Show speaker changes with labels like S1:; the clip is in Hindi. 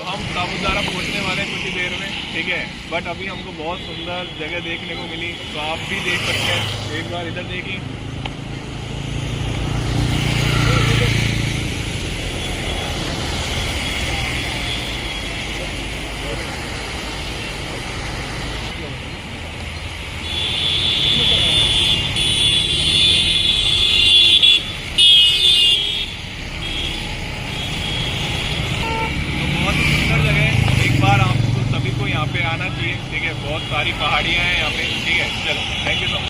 S1: हम सापुतारा पहुंचने वाले हैं कुछ ही देर में, ठीक है। बट अभी हमको बहुत सुंदर जगह देखने को मिली, तो आप भी देख सकते हैं। एक बार इधर देखिए, यहाँ पे आना चाहिए, ठीक है। बहुत सारी पहाड़ियाँ हैं यहाँ पे, ठीक है। चलो, थैंक यू सो मच।